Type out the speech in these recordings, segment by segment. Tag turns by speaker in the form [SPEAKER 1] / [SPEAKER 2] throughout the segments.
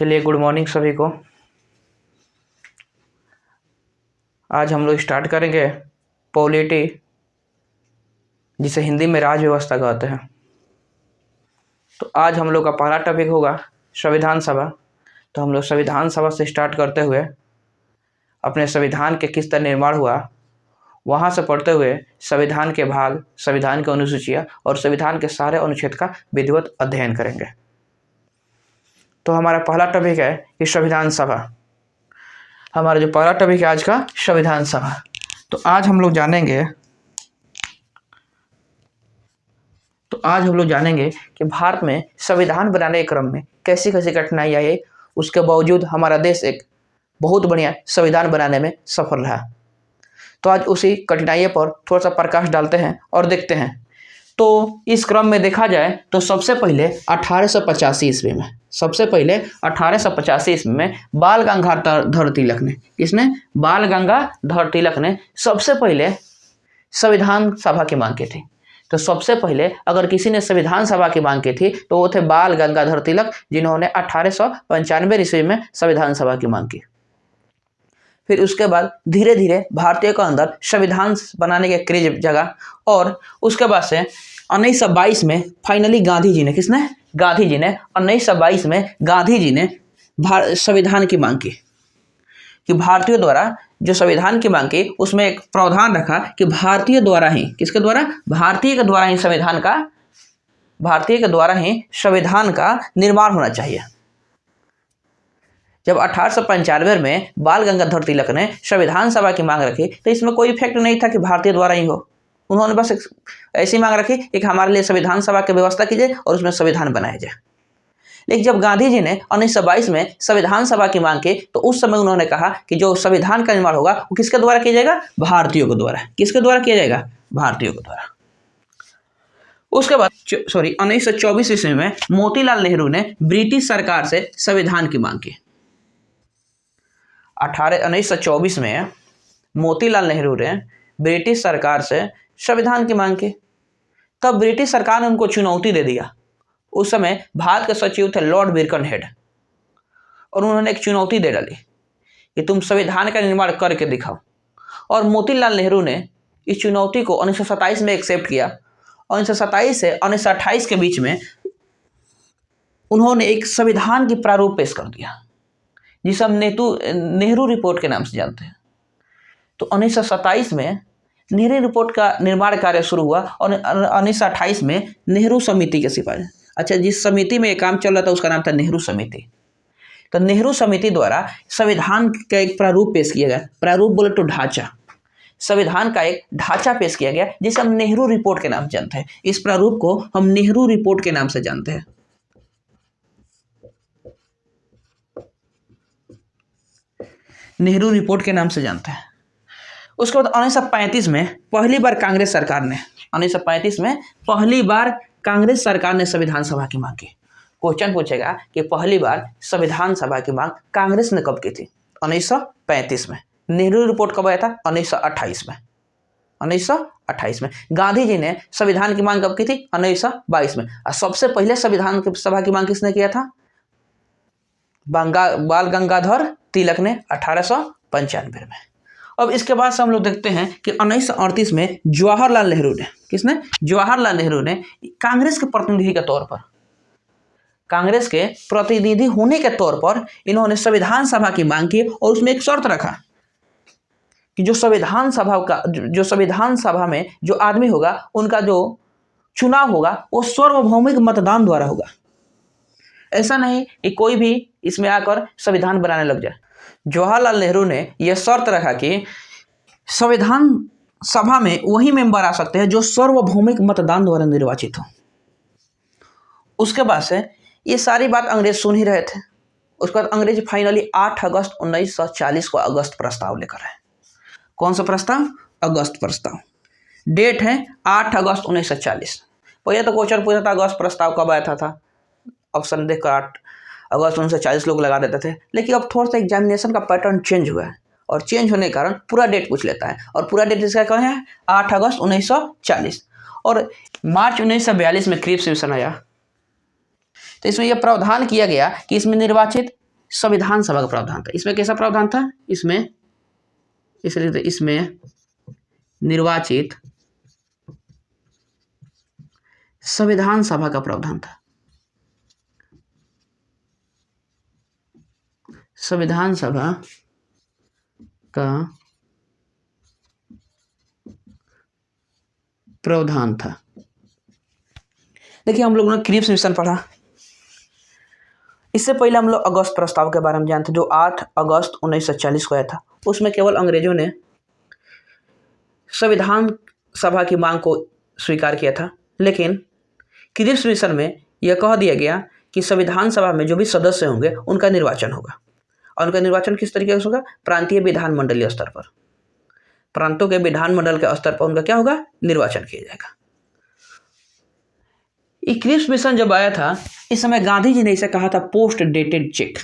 [SPEAKER 1] चलिए, good morning सभी को। आज हम लोग स्टार्ट करेंगे पॉलिटी, जिसे हिंदी में राज व्यवस्था कहते हैं। तो आज हम लोग का पहला टॉपिक होगा संविधान सभा। तो हम लोग संविधान सभा से स्टार्ट करते हुए अपने संविधान के किस तरह निर्माण हुआ, वहाँ से पढ़ते हुए संविधान के भाग, संविधान की अनुसूचियाँ और संविधान के सारे अनुच्छेद का विधिवत अध्ययन करेंगे। तो हमारा पहला टॉपिक है कि संविधान सभा। हमारा जो पहला टॉपिक है आज का, संविधान सभा। तो आज हम लोग जानेंगे कि भारत में संविधान बनाने के क्रम में कैसी कैसी कठिनाई आई, उसके बावजूद हमारा देश एक बहुत बढ़िया संविधान बनाने में सफल रहा। तो आज उसी कठिनाइयों पर थोड़ा सा प्रकाश डालते हैं और देखते हैं। तो इस क्रम में देखा जाए तो सबसे पहले 1885 ईस्वी में बाल गंगाधर तिलक ने, किसने? बाल गंगाधर तिलक ने सबसे पहले संविधान सभा की मांग की थी। तो सबसे पहले अगर किसी ने संविधान सभा की मांग की थी तो वो थे बाल गंगाधर तिलक, जिन्होंने 1895 ईस्वी में संविधान सभा की मांग की। फिर उसके बाद धीरे धीरे भारतीयों के अंदर संविधान बनाने के क्रेज जगा और उसके बाद से 1922 में फाइनली गांधी जी ने 1922 में गांधी जी ने संविधान की मांग की कि भारतीयों द्वारा जो संविधान की मांग की, उसमें एक प्रावधान रखा कि भारतीय द्वारा ही, किसके द्वारा? भारतीय के द्वारा ही संविधान का निर्माण होना चाहिए। जब 1895 में बाल गंगाधर तिलक ने संविधान सभा की मांग रखी तो इसमें कोई इफेक्ट नहीं था कि भारतीय द्वारा ही हो। उन्होंने बस ऐसी मांग रखी कि हमारे लिए संविधान सभा की व्यवस्था कीजिए और उसमें संविधान बनाया जाए। लेकिन जब गांधी जी ने 1922 में संविधान सभा की मांग की तो उस समय उन्होंने कहा कि जो संविधान का निर्माण होगा वो किसके द्वारा किया जाएगा? भारतीयों के द्वारा। किसके द्वारा किया जाएगा? भारतीयों के द्वारा। उसके बाद 1924 ईस्वी में मोतीलाल नेहरू ने ब्रिटिश सरकार से संविधान की मांग की। 1924 में मोतीलाल नेहरू ने ब्रिटिश सरकार से संविधान की मांग की। तब ब्रिटिश सरकार ने उनको चुनौती दे दिया। उस समय भारत के सचिव थे लॉर्ड बिरकनहेड, और उन्होंने एक चुनौती दे डाली कि तुम संविधान का निर्माण करके दिखाओ। और मोतीलाल नेहरू ने इस चुनौती को 1927 में एक्सेप्ट किया और 1927 से 1928 के बीच में उन्होंने एक संविधान की प्रारूप पेश कर दिया, जिसे हम नेहरू रिपोर्ट के नाम से जानते हैं। तो 1927 में नेहरू रिपोर्ट का निर्माण कार्य शुरू हुआ और 1928 में नेहरू समिति के सिफारिश, जिस समिति में ये काम चल रहा था उसका नाम था नेहरू समिति। तो नेहरू समिति द्वारा संविधान का एक प्रारूप पेश किया गया। प्रारूप बोले तो ढांचा, संविधान का एक ढांचा पेश किया गया जिसे हम नेहरू रिपोर्ट के नाम से जानते हैं। इस प्रारूप को हम नेहरू रिपोर्ट के नाम से जानते हैं। नेहरू रिपोर्ट के नाम से जानते हैं। उसके बाद 1935 में पहली बार कांग्रेस सरकार ने संविधान सभा की मांग की। क्वेश्चन पूछेगा कि पहली बार संविधान सभा की मांग कांग्रेस ने कब की थी? 1935 में। नेहरू रिपोर्ट कब आया था? 1928 में। गांधी जी ने संविधान की मांग कब की थी? 1922 में। और सबसे पहले संविधान सभा की मांग किसने किया था? बाल गंगाधर तिलक ने 1895 में। अब इसके बाद से हम लोग देखते हैं कि 1938 में जवाहरलाल नेहरू ने, किसने? जवाहरलाल नेहरू ने कांग्रेस के प्रतिनिधि होने के तौर पर इन्होंने संविधान सभा की मांग की और उसमें एक शर्त रखा कि जो संविधान सभा में जो आदमी होगा, उनका जो चुनाव होगा वो सार्वभौमिक मतदान द्वारा होगा। ऐसा नहीं कि कोई भी इसमें आकर संविधान बनाने लग जाए। जवाहरलाल नेहरू ने यह शर्त रखा कि संविधान सभा में वही मेंबर आ सकते हैं जो सार्वभौमिक मतदान द्वारा निर्वाचित हो। उसके बाद से ये सारी बात अंग्रेज सुन ही रहे थे। उसके बाद अंग्रेज फाइनली 8 अगस्त 1940 को अगस्त प्रस्ताव लेकर आए। कौन सा प्रस्ताव? अगस्त प्रस्ताव। डेट है 8 अगस्त 1940। पहले तो क्वेश्चन पूछा था अगस्त प्रस्ताव कब आया था। ऑप्शन देखकर 8 अगस्त 1940 लोग लगा देते थे। लेकिन अब थोड़ा सा एग्जामिनेशन का पैटर्न चेंज हुआ है और चेंज होने के कारण पूरा डेट पूछ लेता है, और पूरा डेट इसका क्या है? 8 अगस्त 1940। और मार्च 1942 में क्रिप्स मिशन आया। तो इसमें यह प्रावधान किया गया कि इसमें निर्वाचित संविधान सभा का प्रावधान था। इसमें कैसा प्रावधान था? इसमें निर्वाचित संविधान सभा का प्रावधान था। संविधान सभा का प्रावधान था। देखिए, हम लोगों ने क्रिप्स मिशन पढ़ा। इससे पहले हम लोग अगस्त प्रस्ताव के बारे में जानते, जो 8 अगस्त 1940 को आया था। उसमें केवल अंग्रेजों ने संविधान सभा की मांग को स्वीकार किया था, लेकिन क्रिप्स मिशन में यह कह दिया गया कि संविधान सभा में जो भी सदस्य होंगे उनका निर्वाचन होगा। और उनका निर्वाचन किस तरीके से होगा? प्रांतीय विधानमंडलीय स्तर पर, प्रांतों के विधानमंडल के स्तर पर उनका क्या होगा? निर्वाचन किया जाएगा। ये क्रिप्स मिशन जब आया था, इस समय गांधी जी ने इसे कहा था पोस्ट डेटेड चेक।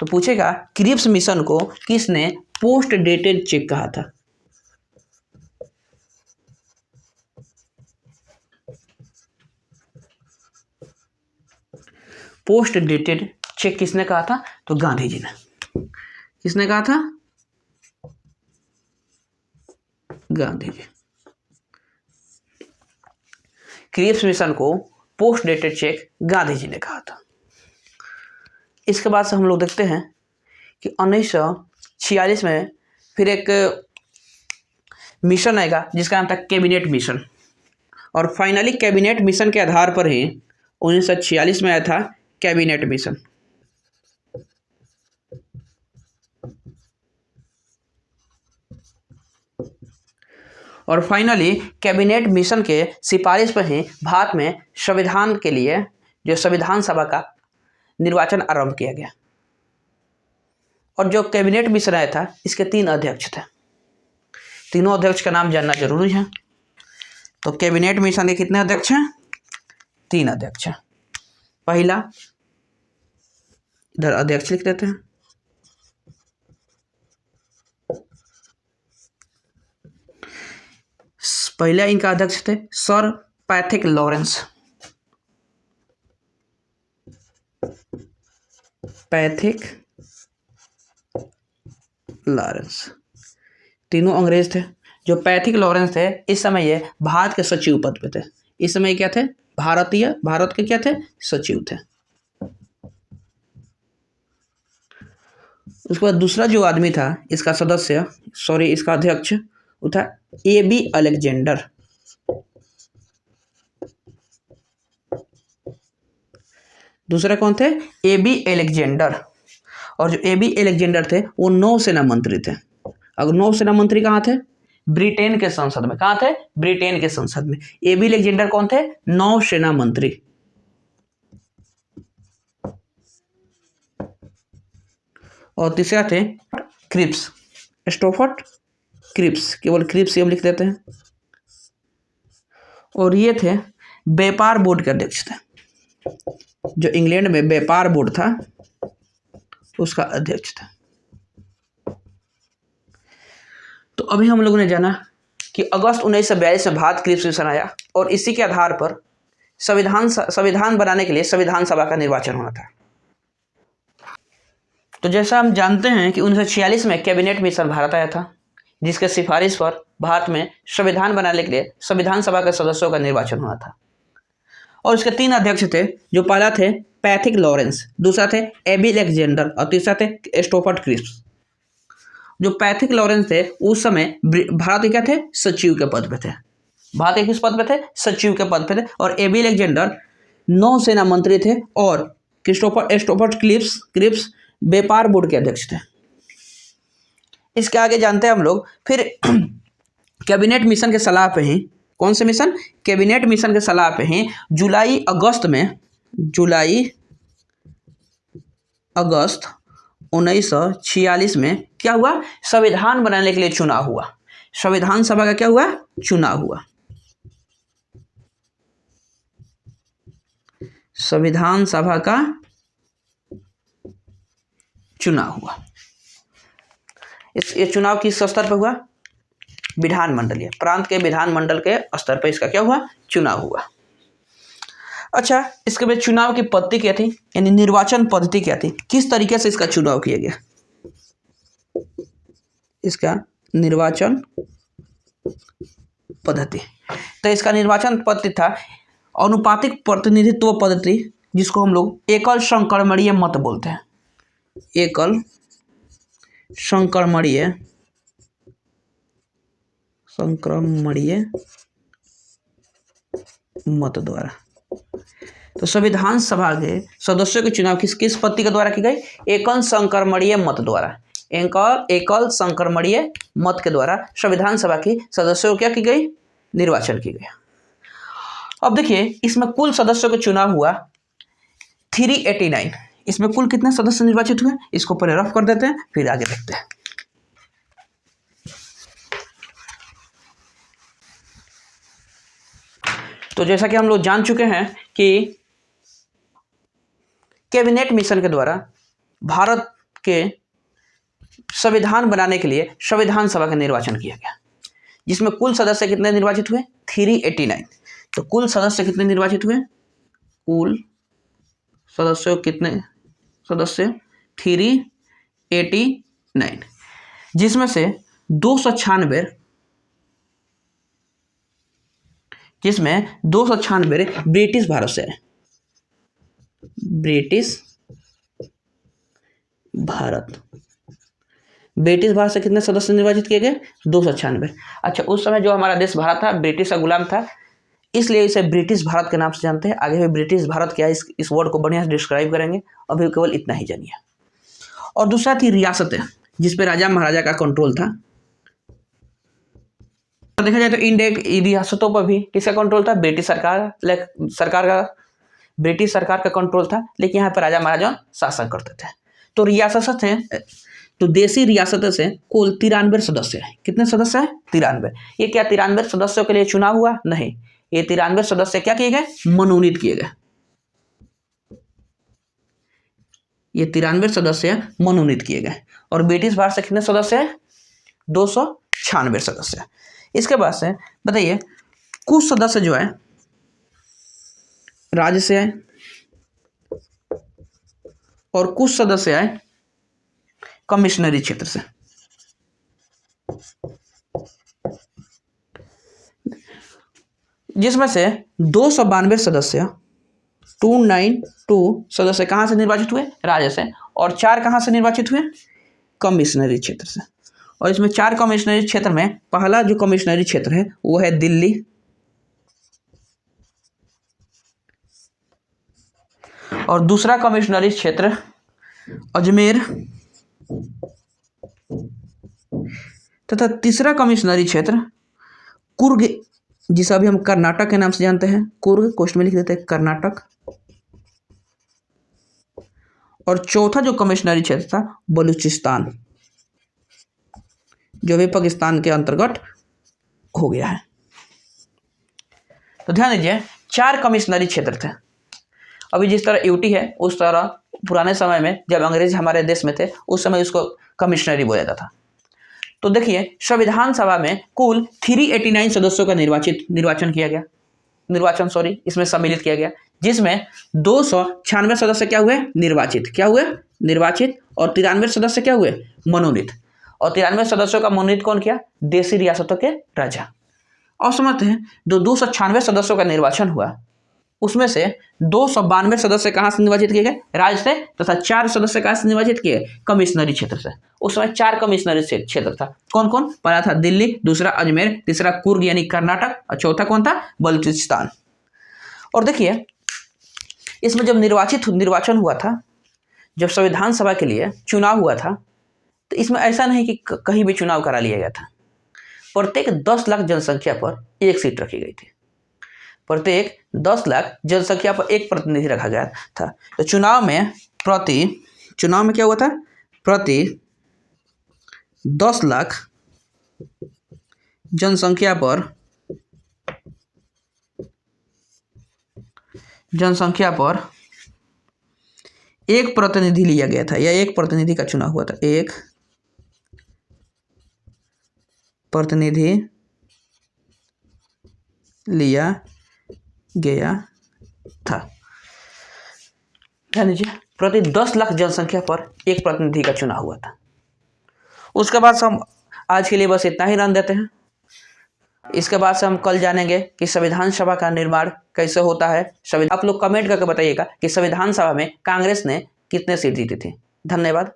[SPEAKER 1] तो पूछेगा, क्रिप्स मिशन को किसने पोस्ट डेटेड चेक कहा था? पोस्ट डेटेड चेक किसने कहा था? तो गांधी जी ने। किसने कहा था? गांधी जी। क्रिप्स मिशन को post dated cheque Gandhi ji ने कहा था। इसके बाद से हम लोग देखते हैं कि 1946 में फिर एक मिशन आएगा जिसका नाम था कैबिनेट मिशन। और फाइनली कैबिनेट मिशन के आधार पर ही 1946 में आया था कैबिनेट मिशन। और फाइनली कैबिनेट मिशन के सिफारिश पर ही भारत में संविधान के लिए जो संविधान सभा का निर्वाचन आरंभ किया गया। और जो कैबिनेट मिशन आया था, इसके 3 अध्यक्ष थे। तीनों अध्यक्ष का नाम जानना जरूरी है। तो कैबिनेट मिशन के कितने अध्यक्ष हैं? 3 अध्यक्ष हैं। पहला, इधर अध्यक्ष लिख देते हैं, पहले इनका अध्यक्ष थे sir Pethick Lawrence. Pethick Lawrence, तीनों अंग्रेज थे। जो पैथिक लॉरेंस थे, इस समय ये भारत के सचिव पद पे थे। इस समय क्या थे? भारत के क्या थे? सचिव थे। उसके बाद दूसरा जो आदमी था, इसका सदस्य, इसका अध्यक्ष, वो था AB अलेक्जेंडर। दूसरा कौन थे? AB Alexander. और जो AB अलेक्जेंडर थे, वो नौसेना मंत्री थे। अगर नौसेना मंत्री कहाँ थे? ब्रिटेन के संसद में। कहाँ थे? ब्रिटेन के संसद में। AB अलेक्जेंडर कौन थे? नौसेना मंत्री। और तीसरा थे क्रिप्स, स्टोफर्ड क्रिप्स, केवल क्रिप्स हम लिख देते हैं। और ये थे व्यापार बोर्ड के अध्यक्ष थे। जो इंग्लैंड में व्यापार बोर्ड था, उसका अध्यक्ष था। तो अभी हम लोगों ने जाना कि अगस्त 1942 में भारत क्रिप्स मिशन आया और इसी के आधार पर संविधान बनाने के लिए संविधान सभा का निर्वाचन होना था। तो जैसा हम जानते हैं कि 1946 में कैबिनेट मिशन भारत आया था, जिसके सिफारिश पर भारत में संविधान बनाने के लिए संविधान सभा के सदस्यों का निर्वाचन हुआ था। और उसके 3 अध्यक्ष थे, जो पहला थे पैथिक लॉरेंस, दूसरा थे AB अलेक्जेंडर और तीसरा थे स्टोफर्ड क्रिप्स। जो पैथिक लॉरेंस थे, उस समय भारत के क्या थे? सचिव के पद पे थे। भारत के किस पद पे थे? सचिव के पद पे थे। और AB अलेक्जेंडर नौसेना मंत्री थे और स्टोफर्ड क्रिप्स व्यापार बोर्ड के अध्यक्ष थे। इसके आगे जानते हैं हम लोग फिर कैबिनेट मिशन के सलाह पे ही, कौन से मिशन? कैबिनेट मिशन के सलाह पे ही जुलाई अगस्त 1946 में क्या हुआ? संविधान बनाने के लिए चुनाव हुआ। संविधान सभा का क्या हुआ? चुनाव हुआ। संविधान सभा का चुनाव हुआ। ये चुनाव किस स्तर पर हुआ? विधानमंडलीय, प्रांत के विधानमंडल के स्तर पर इसका क्या हुआ? चुनाव हुआ। अच्छा, इसके बाद चुनाव की पद्धति क्या थी, यानी निर्वाचन पद्धति क्या थी, किस तरीके से इसका चुनाव किया गया। इसका निर्वाचन पद्धति, तो इसका निर्वाचन पद्धति था अनुपातिक प्रतिनिधित्व पद्धति, जिसको हम लोग एकल संक्रमणीय मत बोलते हैं। एकल संक्रमणीय मत द्वारा। तो संविधान सभा के सदस्यों के चुनाव किस किस पद्धति के द्वारा की गई, एकल संक्रमणीय मत द्वारा। एकल संक्रमणीय मत के द्वारा संविधान सभा की सदस्यों को क्या की गई, निर्वाचन की गई। अब देखिए इसमें कुल सदस्यों का चुनाव हुआ 389। इसमें कुल कितने सदस्य निर्वाचित हुए, इसको पहले रफ कर देते हैं फिर आगे देखते हैं। तो जैसा कि हम लोग जान चुके हैं कि कैबिनेट मिशन के द्वारा भारत के संविधान बनाने के लिए संविधान सभा का निर्वाचन किया गया, जिसमें कुल सदस्य कितने निर्वाचित हुए, 389। तो कुल सदस्य कितने निर्वाचित हुए, कुल सदस्यों कितने सदस्य 389, जिसमें से 296 ब्रिटिश भारत से है। ब्रिटिश भारत से कितने सदस्य निर्वाचित किए गए, 296। अच्छा, उस समय जो हमारा देश भारत था ब्रिटिश का गुलाम था, इसलिए इसे ब्रिटिश भारत के नाम से जानते हैं। आगे भी ब्रिटिश भारत क्या है इस वर्ड को बढ़िया से डिस्क्राइब करेंगे, अभी केवल इतना ही जानिए। और दूसरा थी रियासतें, जिस पे राजा महाराजा का कंट्रोल था। तो देखा जाए तो इंडिया रियासतों पर भी किसका कंट्रोल था, ब्रिटिश सरकार का कंट्रोल था, लेकिन यहाँ पर राजा महाराजा शासन करते थे। तो रियासत है, तो देशी रियासतों से कुल 93 सदस्य है। कितने सदस्य है, 93। ये क्या 93 सदस्यों के लिए चुनाव हुआ, नहीं, ये 93 सदस्य क्या किए गए, मनोनीत किए गए। ये 93 सदस्य मनोनीत किए गए। और ब्रिटिश भारत से कितने सदस्य है, 296 सदस्य। इसके बाद से बताइए कुछ सदस्य जो है राज्य से आए और कुछ सदस्य आए कमिश्नरी क्षेत्र से। जिसमें से 292 सदस्य 292 सदस्य कहां से निर्वाचित हुए, राज्य से, और 4 कहां से निर्वाचित हुए, कमिश्नरी क्षेत्र से। और इसमें 4 कमिश्नरी क्षेत्र में पहला जो कमिश्नरी क्षेत्र है वो है दिल्ली, और दूसरा कमिश्नरी क्षेत्र अजमेर, तथा तीसरा कमिश्नरी क्षेत्र कुर्ग, जिसे अभी हम कर्नाटक के नाम से जानते हैं। कुर्ग क्वेश्चन में लिख देते हैं कर्नाटक। और चौथा जो कमिश्नरी क्षेत्र था बलूचिस्तान, जो भी पाकिस्तान के अंतर्गत हो गया है। तो ध्यान दीजिए 4 कमिश्नरी क्षेत्र थे। अभी जिस तरह यूटी है उस तरह पुराने समय में जब अंग्रेज हमारे देश में थे उस समय उसको कमिश्नरी बोला जाता था। तो देखिए संविधान सभा में कुल 389 सदस्यों का निर्वाचन किया गया, इसमें सम्मिलित किया गया, जिसमें 296 सदस्य क्या हुए, निर्वाचित, और 93 सदस्य क्या हुए, मनोनीत। और 93 सदस्यों का मनोनीत कौन किया, देशी रियासतों के राजा। और समझते हैं 296 सदस्यों का निर्वाचन हुआ, उसमें से 292 सदस्य कहां से निर्वाचित किए गए, राज्य से, तथा 4 सदस्य कहां से निर्वाचित किए, कमिश्नरी क्षेत्र से। उस समय 4 कमिश्नरी क्षेत्र था। कौन कौन, पहला था दिल्ली, दूसरा अजमेर, तीसरा कुर्ग यानी कर्नाटक, और चौथा कौन था, बलूचिस्तान। और देखिए इसमें जब निर्वाचन हुआ था, जब संविधान सभा के लिए चुनाव हुआ था, तो इसमें ऐसा नहीं कि कहीं भी चुनाव करा लिया गया था। प्रत्येक 10 लाख जनसंख्या पर एक सीट रखी गई थी। प्रत्येक 10 लाख जनसंख्या पर एक प्रतिनिधि रखा गया था। तो चुनाव में क्या हुआ था, प्रति 10 लाख जनसंख्या पर एक प्रतिनिधि लिया गया था, या एक प्रतिनिधि का चुनाव हुआ था। एक प्रतिनिधि लिया गया था। ध्यान दीजिए, प्रति 10 लाख जनसंख्या पर एक प्रतिनिधि का चुनाव हुआ था। उसके बाद से हम आज के लिए बस इतना ही रन देते हैं। इसके बाद से हम कल जानेंगे कि संविधान सभा का निर्माण कैसे होता है। आप लोग कमेंट करके बताइएगा कि संविधान सभा में कांग्रेस ने कितने सीट जीती थी। धन्यवाद।